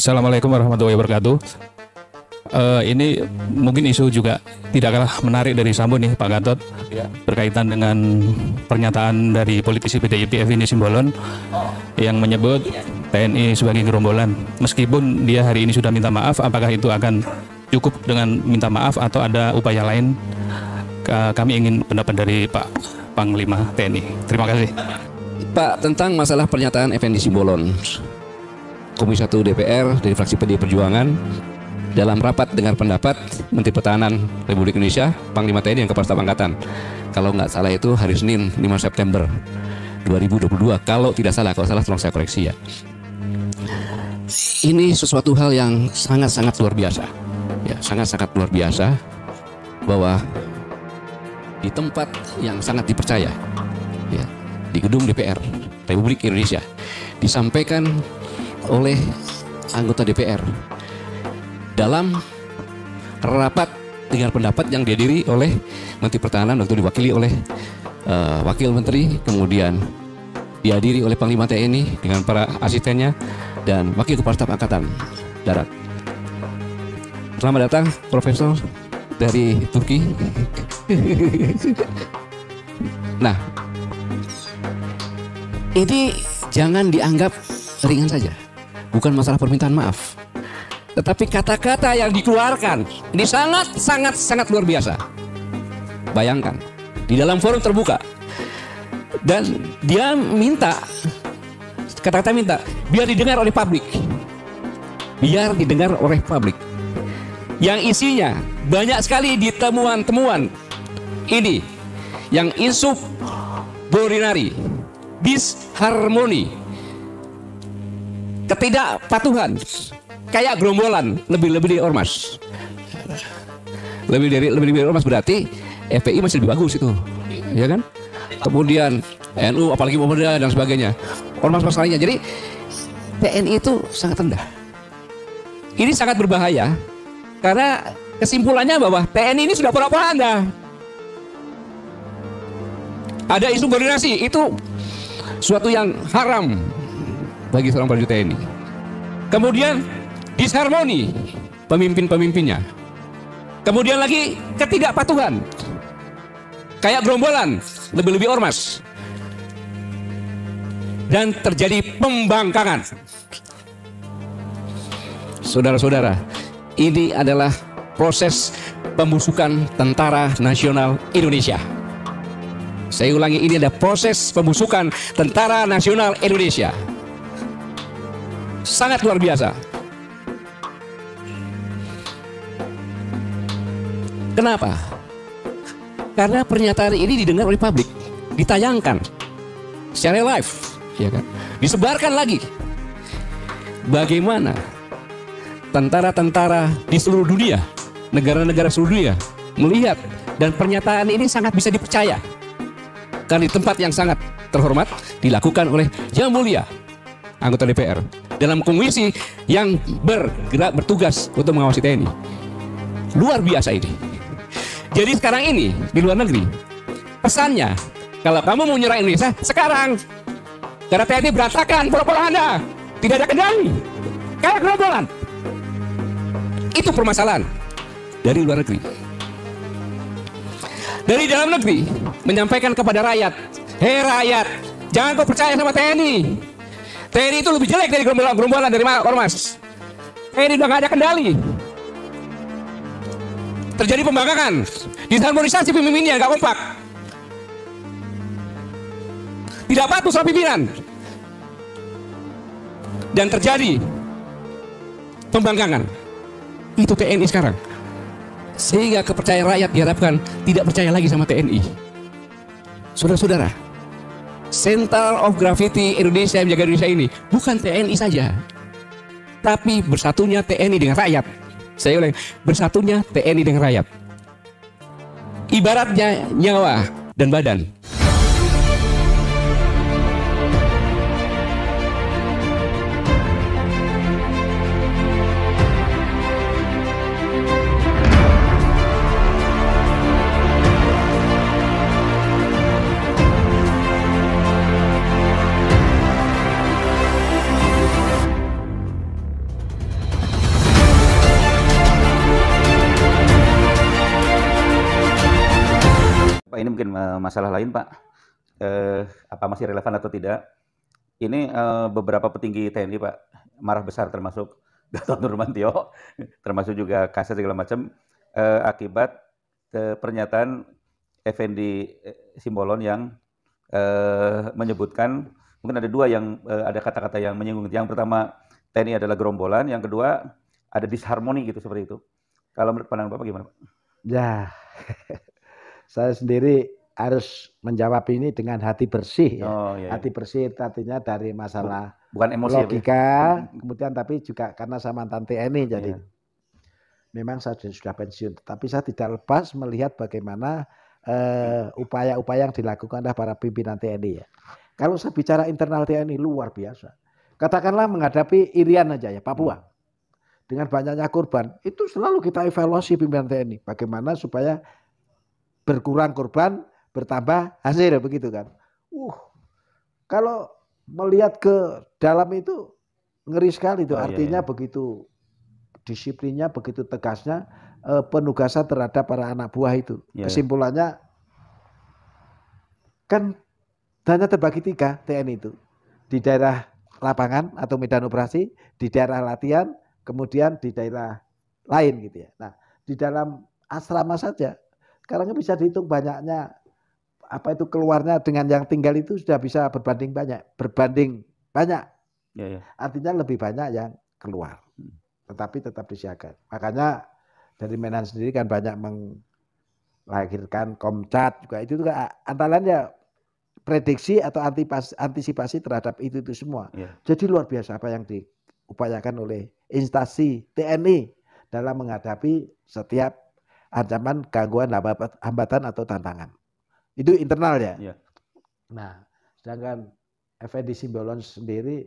Assalamualaikum warahmatullahi wabarakatuh. Ini mungkin isu juga tidak kalah menarik dari Sambo nih Pak Gatot, berkaitan dengan pernyataan dari politisi PDIP Effendi Simbolon yang menyebut TNI sebagai gerombolan. Meskipun dia hari ini sudah minta maaf, apakah itu akan cukup dengan minta maaf atau ada upaya lain? Kami ingin pendapat dari Pak Panglima TNI. Terima kasih. Pak, tentang masalah pernyataan Effendi Simbolon, Komisi 1 DPR dari fraksi PDI Perjuangan dalam rapat dengar pendapat Menteri Pertahanan Republik Indonesia, Panglima TNI dan Kepala Staf Angkatan. Kalau nggak salah itu hari Senin 5 September 2022. Kalau tidak salah, kalau salah tolong saya koreksi ya. Ini sesuatu hal yang sangat-sangat luar biasa. Ya, sangat-sangat luar biasa bahwa di tempat yang sangat dipercaya, ya, di gedung DPR Republik Indonesia, disampaikan oleh anggota DPR dalam rapat dengar pendapat yang dihadiri oleh Menteri Pertahanan, waktu diwakili oleh Wakil Menteri, kemudian dihadiri oleh Panglima TNI dengan para asistennya dan Wakil Kepala Staf Angkatan Darat. Selamat datang Profesor dari Turki. Nah, ini jangan dianggap ringan saja. Bukan masalah permintaan maaf, tetapi kata-kata yang dikeluarkan ini sangat luar biasa. Bayangkan di dalam forum terbuka, dan dia minta, kata-kata minta biar didengar oleh publik, biar didengar oleh publik, yang isinya banyak sekali di temuan-temuan ini yang insubordinari, disharmoni, ketidakpatuhan, kayak gerombolan, lebih dari ormas. Lebih dari ormas berarti FPI masih lebih bagus itu, ya kan? Kemudian NU, apalagi Muhammadiyah dan sebagainya, ormas lainnya. Jadi TNI itu sangat rendah. Ini sangat berbahaya karena kesimpulannya bahwa TNI ini sudah propaganda. Ada isu koordinasi, itu suatu yang haram bagi seorang prajurit TNI. Kemudian disharmoni pemimpin-pemimpinnya. Kemudian lagi ketidakpatuhan, kayak gerombolan, lebih ormas. Dan terjadi pembangkangan. Saudara-saudara, ini adalah proses pembusukan Tentara Nasional Indonesia. Saya ulangi, ini ada proses pembusukan Tentara Nasional Indonesia. Sangat luar biasa. Kenapa? Karena pernyataan ini didengar oleh publik, ditayangkan secara live, ya kan? Disebarkan lagi. Bagaimana tentara-tentara di seluruh dunia, negara-negara seluruh dunia melihat, dan pernyataan ini sangat bisa dipercaya karena di tempat yang sangat terhormat dilakukan oleh Yang Mulia anggota DPR dalam komisi yang bertugas untuk mengawasi TNI. Luar biasa ini. Jadi sekarang ini di luar negeri, pesannya, kalau kamu mau nyerang Indonesia sekarang, karena TNI berantakan, propaganda, tidak ada kendali, kayak gerombolan. Itu permasalahan dari luar negeri. Dari dalam negeri menyampaikan kepada rakyat, hei rakyat, jangan kau percaya sama TNI. TNI itu lebih jelek dari gerombolan dari ormas. TNI udah gak ada kendali. Terjadi pembangkangan, disharmonisasi pemimpinnya, gak kompak, tidak patuh sama pimpinan, dan terjadi pembangkangan. Itu TNI sekarang. Sehingga kepercayaan rakyat diharapkan tidak percaya lagi sama TNI. Saudara-saudara, Center of Gravity Indonesia yang menjaga Indonesia ini bukan TNI saja, tapi bersatunya TNI dengan rakyat. Saya ulang, bersatunya TNI dengan rakyat. Ibaratnya nyawa dan badan. ini mungkin masalah lain Pak. Apa masih relevan atau tidak? Ini beberapa petinggi TNI Pak marah besar, termasuk Gatot Nurmantio, termasuk juga Kasat segala macam, akibat pernyataan Effendi Simbolon yang menyebutkan, mungkin ada dua yang ada kata-kata yang menyinggung. Yang pertama, TNI adalah gerombolan, yang kedua ada disharmoni gitu, seperti itu. Kalau menurut pandangan Bapak gimana Pak? Ya, saya sendiri harus menjawab ini dengan hati bersih ya. Oh, iya, iya. Hati bersih artinya dari masalah Bukan emosi ya, Pak? logika, kemudian tapi juga karena saya mantan TNI, jadi Iya. memang saya sudah pensiun, tapi saya tidak lepas melihat bagaimana upaya-upaya yang dilakukan oleh para pimpinan TNI ya. Kalau saya bicara internal TNI luar biasa. Katakanlah menghadapi Irian aja ya, Papua. Dengan banyaknya korban, itu selalu kita evaluasi pimpinan TNI. Bagaimana supaya berkurang korban, bertambah hasil, begitu kan. Kalau melihat ke dalam itu ngeri sekali itu. Artinya begitu disiplinnya, begitu tegasnya penugasan terhadap para anak buah itu. Kesimpulannya kan hanya terbagi 3 TNI itu. Di daerah lapangan atau medan operasi, di daerah latihan, kemudian di daerah lain gitu ya. Nah, di dalam asrama saja sekarang bisa dihitung banyaknya apa itu keluarnya dengan yang tinggal itu sudah bisa berbanding banyak. Artinya lebih banyak yang keluar. Tetapi tetap disiagakan. Makanya dari Menhan sendiri kan banyak melahirkan Komcat juga, itu juga antara lain ya prediksi atau antisipasi terhadap itu semua. Jadi luar biasa apa yang diupayakan oleh instansi TNI dalam menghadapi setiap ancaman, gangguan, hambatan atau tantangan. Itu internal ya. Nah, sedangkan Effendi Simbolon sendiri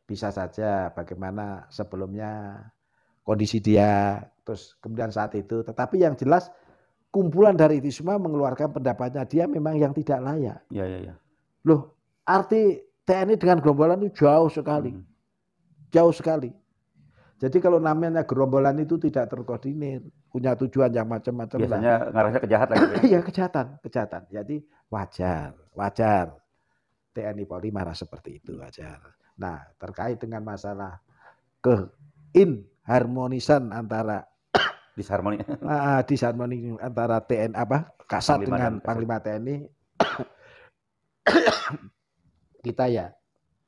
bisa saja bagaimana sebelumnya kondisi dia, terus kemudian saat itu. Tetapi yang jelas kumpulan dari itu semua mengeluarkan pendapatnya dia memang yang tidak layak. Loh, arti TNI dengan gerombolan itu jauh sekali. Jauh sekali. Jadi kalau namanya gerombolan itu tidak terkoordinir, punya tujuan yang macam-macam. Biasanya ngarahnya kejahatan. Iya, kejahatan. Jadi wajar. TNI Polri marah seperti itu, wajar. Nah, terkait dengan masalah harmonisan antara disharmoni antara TNI Kasat dengan Panglima TNI, kita ya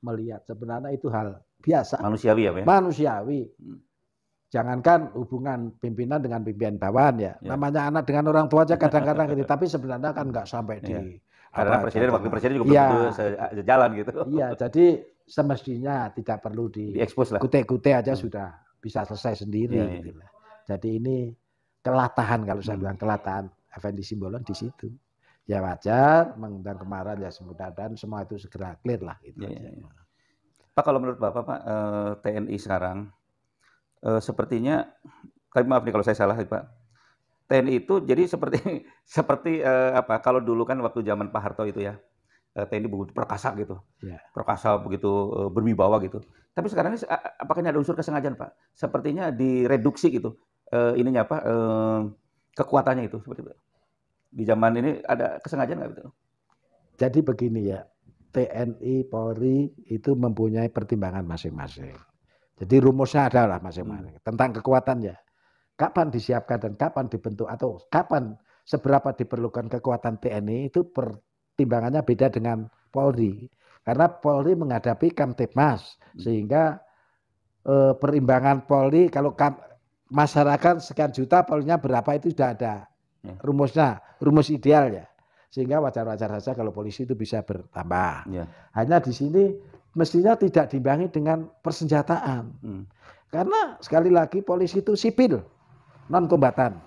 melihat sebenarnya itu hal biasa, manusiawi ya Pak? Manusiawi. Jangankan hubungan pimpinan dengan pimpinan bawahan ya. Namanya anak dengan orang tua aja kadang-kadang gitu, tapi sebenarnya kan nggak sampai di karena presiden wakil presiden juga belum sejalan gitu. Iya, jadi semestinya tidak perlu diekspos lah. Kute-kute aja sudah bisa selesai sendiri gitu lah. Jadi ini kelatahan, kalau saya bilang kelatahan Effendi Simbolon di situ. Ya wajar, mengundang kemarahan ya mudah-mudahan semua itu segera clear lah gitu. Pak, kalau menurut Bapak Pak, TNI sekarang sepertinya, tapi maaf nih kalau saya salah Pak, TNI itu jadi seperti apa? Kalau dulu kan waktu zaman Pak Harto itu ya, TNI begitu perkasa gitu, perkasa begitu berwibawa gitu. Tapi sekarang ini apakah ini ada unsur kesengajaan Pak? Sepertinya direduksi gitu, ininya apa? Kekuatannya itu seperti itu. Di zaman ini ada kesengajaan nggak gitu? Jadi begini ya, TNI Polri itu mempunyai pertimbangan masing-masing. Jadi rumusnya adalah masing-masing tentang kekuatannya. Kapan disiapkan dan kapan dibentuk atau kapan seberapa diperlukan kekuatan TNI itu pertimbangannya beda dengan Polri. Karena Polri menghadapi Kamtipmas sehingga perimbangan Polri kalau masyarakat sekian juta, Polrinya berapa itu sudah ada rumusnya, rumus ideal ya. Sehingga wajar-wajar saja kalau polisi itu bisa bertambah. Hanya di sini mestinya tidak diimbangi dengan persenjataan. Karena sekali lagi polisi itu sipil, non kombatan.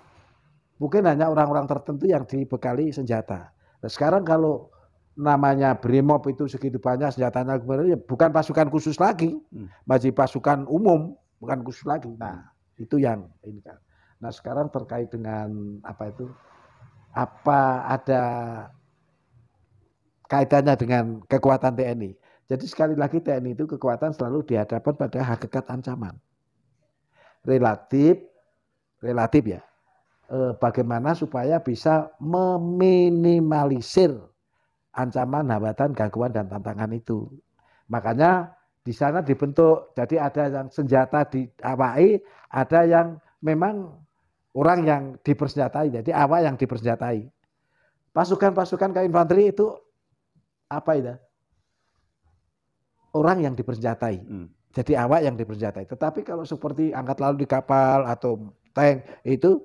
Mungkin hanya orang-orang tertentu yang dibekali senjata. Nah, sekarang kalau namanya Brimob itu segitu banyak senjatanya, bukan pasukan khusus lagi, masih pasukan umum, bukan khusus lagi. Nah, itu yang ini kan. Nah, sekarang terkait dengan apa ada kaitannya dengan kekuatan TNI. Jadi sekali lagi TNI itu kekuatan selalu dihadapkan pada hakikat ancaman. Relatif ya. bagaimana supaya bisa meminimalisir ancaman, hambatan, gangguan dan tantangan itu. Makanya di sana dibentuk, jadi ada yang senjata diawai, ada yang memang orang yang dipersenjatai, jadi awak yang dipersenjatai. Pasukan-pasukan ke infanteri itu apa itu? Orang yang dipersenjatai. Jadi awak yang dipersenjatai. Tetapi kalau seperti angkat lalu di kapal atau tank itu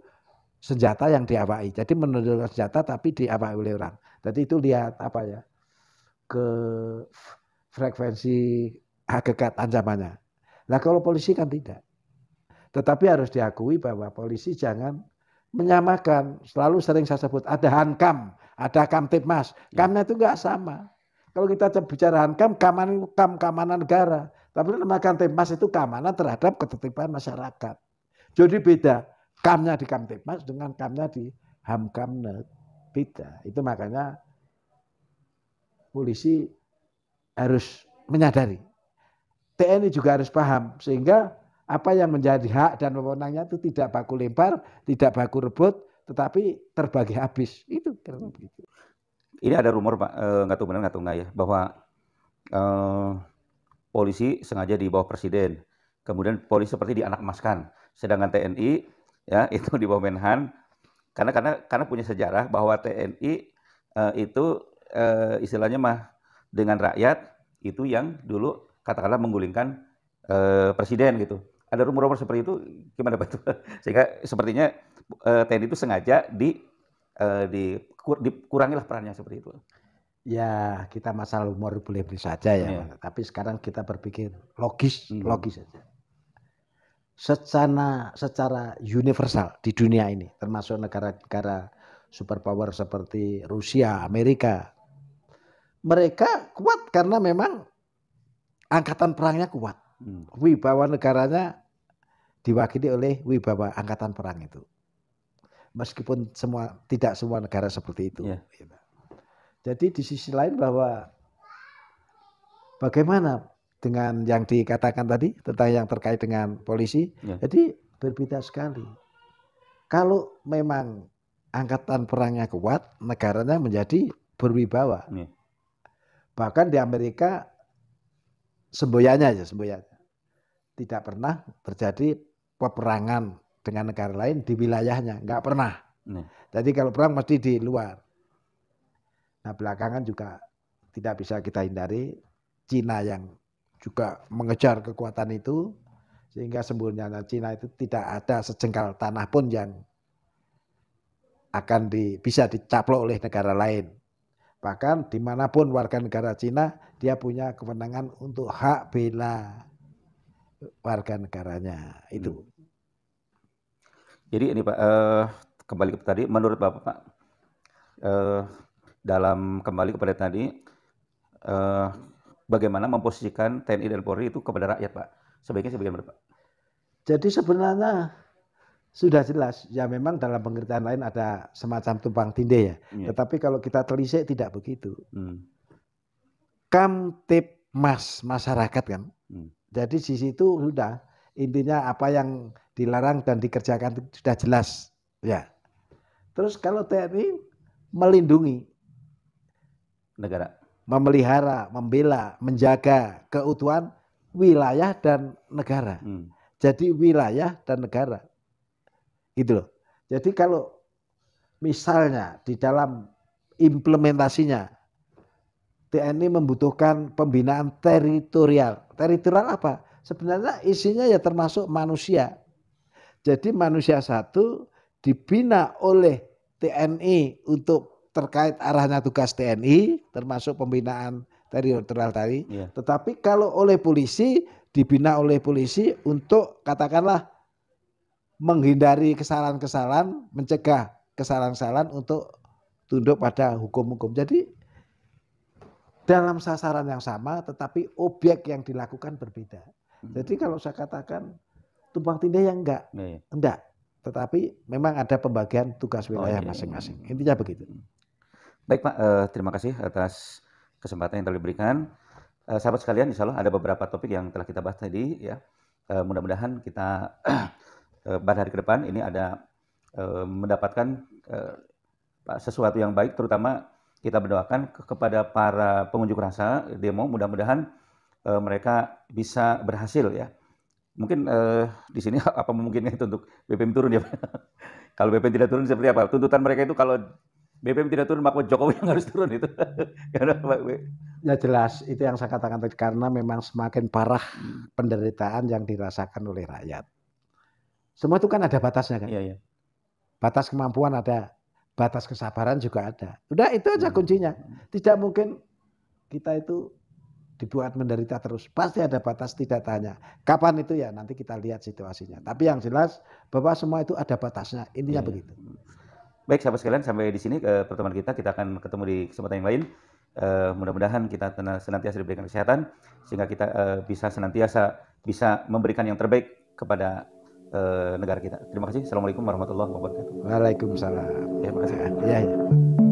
senjata yang diawai. Jadi menunjukkan senjata tapi diawai oleh orang. Jadi itu lihat apa ya? Ke frekuensi hakikat ancamannya. Nah kalau polisi kan tidak. Tetapi harus diakui bahwa polisi jangan menyamakan. Selalu sering saya sebut ada Hankam, ada Kamtipmas. Kamnya itu enggak sama. Kalau kita bicara Hankam, keamanan negara. Tapi nama Kamtipmas itu keamanan terhadap ketertiban masyarakat. Jadi beda. Kamnya di Kamtipmas dengan kamnya di Hamkamnet. Beda. Itu makanya polisi harus menyadari. TNI juga harus paham. Sehingga apa yang menjadi hak dan wewenangnya itu tidak baku lempar, tidak baku rebut, tetapi terbagi habis. Itu kira begitu. Ini ada rumor Pak, nggak tahu benar nggak tahu nggak ya, bahwa polisi sengaja di bawah presiden, kemudian polisi seperti dianakmaskan, sedangkan TNI ya itu di bawah Menhan, karena punya sejarah bahwa TNI itu istilahnya mah dengan rakyat itu yang dulu katakanlah menggulingkan presiden gitu. Ada rumor-rumor seperti itu, gimana Pak? Sehingga sepertinya TNI itu sengaja dikurangilah perannya seperti itu. Ya kita masalah humor boleh saja ya, Iya. tapi sekarang kita berpikir logis saja. Secara universal di dunia ini, termasuk negara-negara superpower seperti Rusia, Amerika, mereka kuat karena memang angkatan perangnya kuat. Wibawa negaranya diwakili oleh wibawa angkatan perang itu. Meskipun tidak semua negara seperti itu. Yeah. Jadi di sisi lain bahwa bagaimana dengan yang dikatakan tadi tentang yang terkait dengan polisi, jadi berbeda sekali. Kalau memang angkatan perangnya kuat, negaranya menjadi berwibawa. Bahkan di Amerika semboyannya tidak pernah terjadi peperangan dengan negara lain di wilayahnya, nggak pernah. Jadi kalau perang mesti di luar. Nah belakangan juga tidak bisa kita hindari Cina yang juga mengejar kekuatan itu, sehingga sembunyinya Cina itu tidak ada sejengkal tanah pun yang akan bisa dicaplok oleh negara lain. Bahkan dimanapun warga negara Cina, dia punya kewenangan untuk hak bela warga negaranya itu. Jadi ini Pak, kembali ke tadi, menurut Bapak Pak, dalam kembali kepada tadi, bagaimana memposisikan TNI dan Polri itu kepada rakyat Pak? Sebaiknya bagaimana Pak? Jadi sebenarnya sudah jelas, ya memang dalam pengertian lain ada semacam tumpang tindih ya. Tetapi kalau kita telisik tidak begitu. Kamtipmas masyarakat kan. Jadi di situ sudah intinya apa yang dilarang dan dikerjakan sudah jelas. Ya. Terus kalau TNI melindungi negara, memelihara, membela, menjaga keutuhan wilayah dan negara. Jadi wilayah dan negara. Gitu loh. Jadi kalau misalnya di dalam implementasinya TNI membutuhkan pembinaan teritorial. Teritorial apa? Sebenarnya isinya ya termasuk manusia. Jadi manusia satu dibina oleh TNI untuk terkait arahnya tugas TNI, termasuk pembinaan teritorial tadi. Tetapi kalau oleh polisi, dibina oleh polisi untuk katakanlah menghindari kesalahan-kesalahan, mencegah kesalahan-kesalahan untuk tunduk pada hukum-hukum. Jadi dalam sasaran yang sama, tetapi objek yang dilakukan berbeda. Jadi kalau saya katakan tumpang tindih yang enggak. Tetapi memang ada pembagian tugas wilayah masing-masing. Intinya begitu. Baik Pak, terima kasih atas kesempatan yang telah diberikan. Sahabat sekalian, insya Allah ada beberapa topik yang telah kita bahas tadi ya. Mudah-mudahan kita pada hari ke depan ini ada mendapatkan sesuatu yang baik, terutama kita berdoakan kepada para pengunjuk rasa demo, mudah-mudahan mereka bisa berhasil ya. Mungkin di sini apa mungkinnya itu untuk BBM turun ya Pak? Kalau BBM tidak turun seperti apa? Tuntutan mereka itu kalau BBM tidak turun maka Jokowi yang harus turun itu. Ya jelas, itu yang saya katakan tadi, karena memang semakin parah penderitaan yang dirasakan oleh rakyat. Semua itu kan ada batasnya kan? Iya, iya. Batas kemampuan ada, batas kesabaran juga ada. Udah itu aja kuncinya. Tidak mungkin kita itu dibuat menderita terus. Pasti ada batas, tidak tanya. Kapan itu ya nanti kita lihat situasinya. Tapi yang jelas bahwa semua itu ada batasnya. Intinya begitu. Baik sahabat sekalian, sampai di sini pertemuan kita akan ketemu di kesempatan yang lain. Mudah-mudahan kita senantiasa diberikan kesehatan sehingga kita bisa senantiasa bisa memberikan yang terbaik kepada negara kita. Terima kasih. Assalamualaikum warahmatullahi wabarakatuh. Waalaikumsalam. Ya, terima kasih. Ya, ya.